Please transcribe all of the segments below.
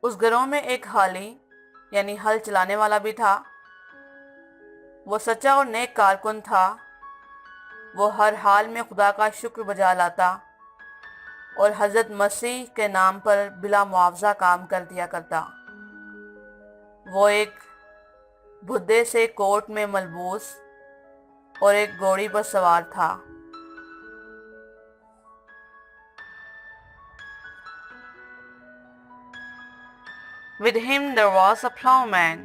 उस घरों में एक हाली यानी हल चलाने वाला भी था। वो सच्चा और नेक कारकुन था। वो हर हाल में खुदा का शुक्र बजा लाता और हज़रत मसीह के नाम पर बिला मुआवजा काम कर दिया करता। वो एक बुद्धे से कोट में मलबूस और एक घोड़ी पर सवार था। With him there was a plowman,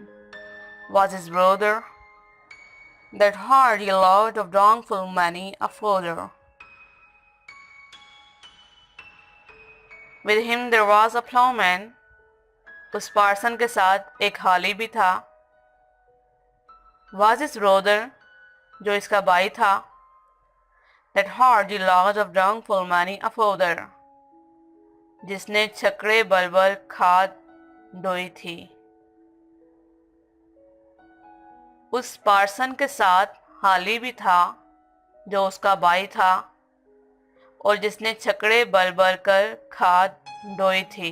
was his brother, that hardy lord of wrongful many a fodder. With him there was a plowman, उस पार्सन के साथ एक हाली भी था। Was his brother, जो इसका भाई था, that hardy lord of wrongful many a fodder, जिसने छकड़े बलबल खाद ढोई थी। उस पार्सन के साथ हाली भी था जो उसका भाई था और जिसने छकड़े बल बल कर खाद ढोई थी।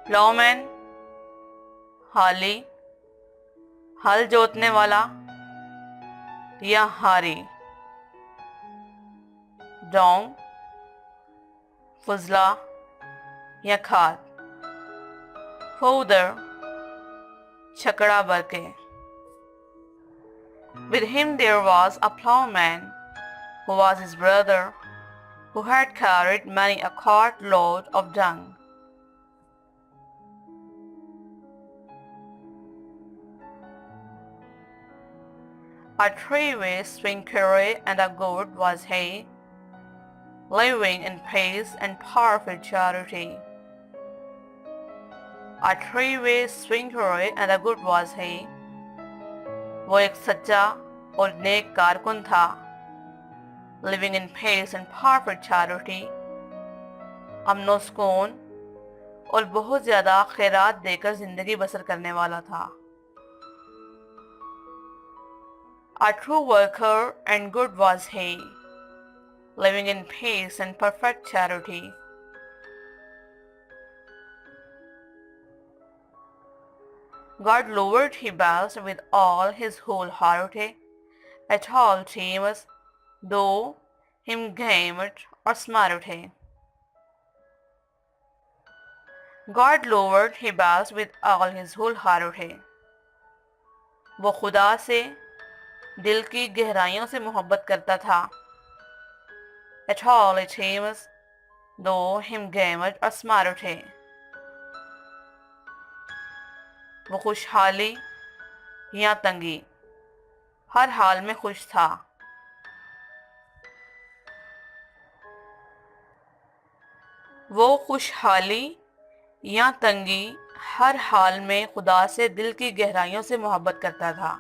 प्लाउमैन, हाली, हल जोतने वाला या हारी। डोंग, फुजला या खाद। फोदर, छकड़ा भर के। With him there was a plowman, who was his brother, who had carried many a cart-load of dung. A three-way swing carry and a good was he, living in peace and perfect charity. A three-way swing carry and a good was he. वो एक सच्चा और नेक कारकुन था, living in peace and perfect charity, अमनो सुकून और बहुत ज़्यादा खैरात देकर ज़िंदगी बसर करने वाला था। A true worker and good was he, living in peace and perfect charity. God lowered he best with all his wholehearted, at all times, though him gamut or smarted. God lowered he best with all his wholehearted. वो खुदा से दिल की गहराइयों से मोहब्बत करता था। At all times, though him gamut or smarted. वो खुशहाली या तंगी, हर हाल में खुश था। वो खुशहाली या तंगी हर हाल में खुदा से दिल की गहराइयों से मोहब्बत करता था।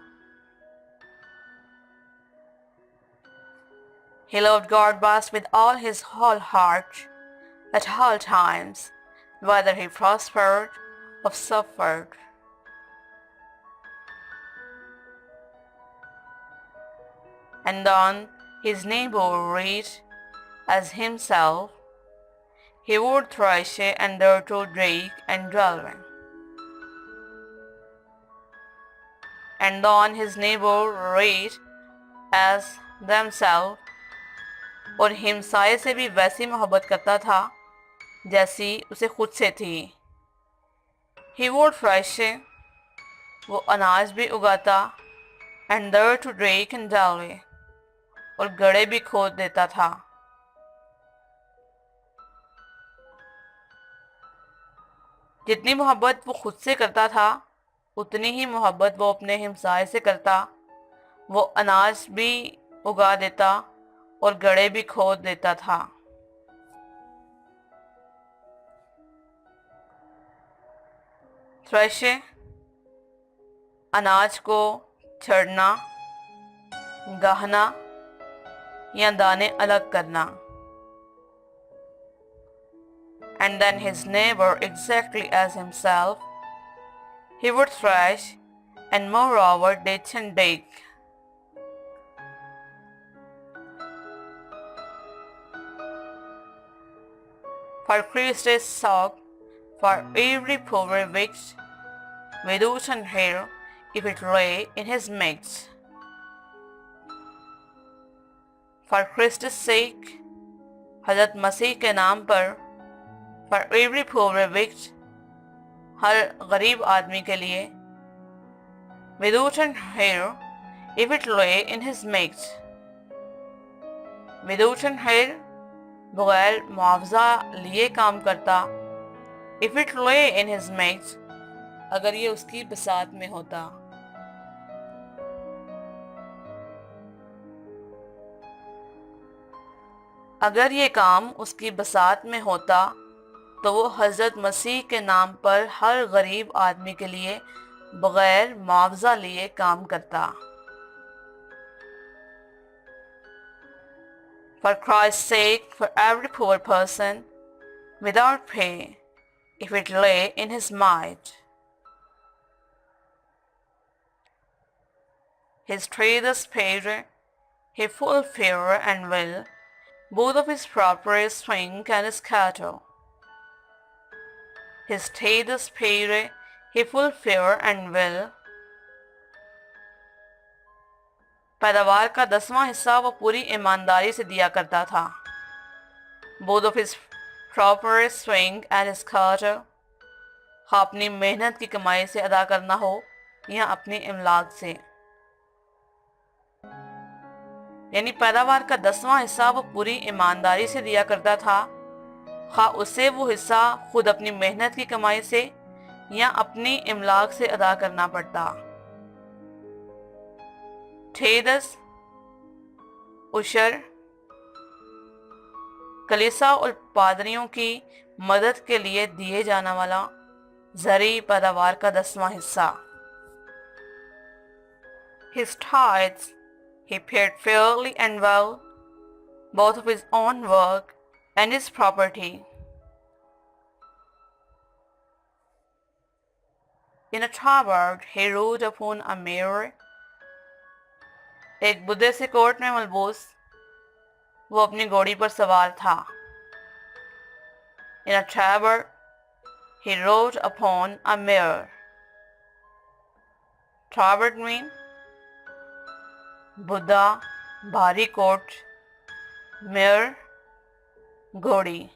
He loved God best with all his whole heart at all times, whether he prospered or suffered. And on his neighbor read as himself, he would thrice and thereto drake and dwell. And on his neighbor read as themselves, और हिमसाए से भी वैसी मोहब्बत करता था जैसी उसे खुद से थी। He would thrice, वो अनाज भी उगाता, and thereto drake and dwell, और गड़े भी खोद देता था। जितनी मोहब्बत वो खुद से करता था उतनी ही मोहब्बत वो अपने हमसाये से करता। वो अनाज भी उगा देता और गड़े भी खोद देता था। थ्रेश, अनाज को छड़ना, गाहना या दाने अलग करना। And then his neighbor exactly as himself, he would thresh and moreover ditch and dig. For Christ's sake, For every poor wicked, without an hair, if it lay in his midst. For Christ's sake, हज़रत मसीह के नाम पर, for every poor wicked, हर गरीब आदमी के लिए, without an hair, if it lay in his midst. Without an hair, बगैर मुआवजा लिए काम करता, if it lay in his midst, अगर ये उसकी बसात में होता. अगर ये काम उसकी बसात में होता तो वो हज़रत मसीह के नाम पर हर गरीब आदमी के लिए बगैर मुआवजा लिए काम करता. For Christ's sake, for every poor person, without pay, if it lay in his might. His traders paid, he full fear and will, both of his property swing and his cattle. His traders paid, he full fear and will. पैदावार का 10वां हिस्सा वो पूरी ईमानदारी से दिया करता था. Both of his property swing and his cattle. हाँ अपनी मेहनत की कमाई से अदा करना हो या अपनी इमलाक से. यानी पैदावार का 10वां हिस्सा वो पूरी ईमानदारी से दिया करता था, खा उसे वो हिस्सा खुद अपनी मेहनत की कमाई से या अपनी इमलाक से अदा करना पड़ता. ठेदस उशर कलीसा और पादरियों की मदद के लिए दिए जाने वाला ज़री पैदावार का 10वां हिस्सा. His tithes he paid fairly and well, both of his own work and his property. In a tabard he rode upon a mirror. एक बुद्धे से कोट में मलबूस वो अपनी घोड़ी पर सवार था. In a tabard he rode upon a mirror. Tabard mean Buddha, भारी कोट, mirror, घोड़ी.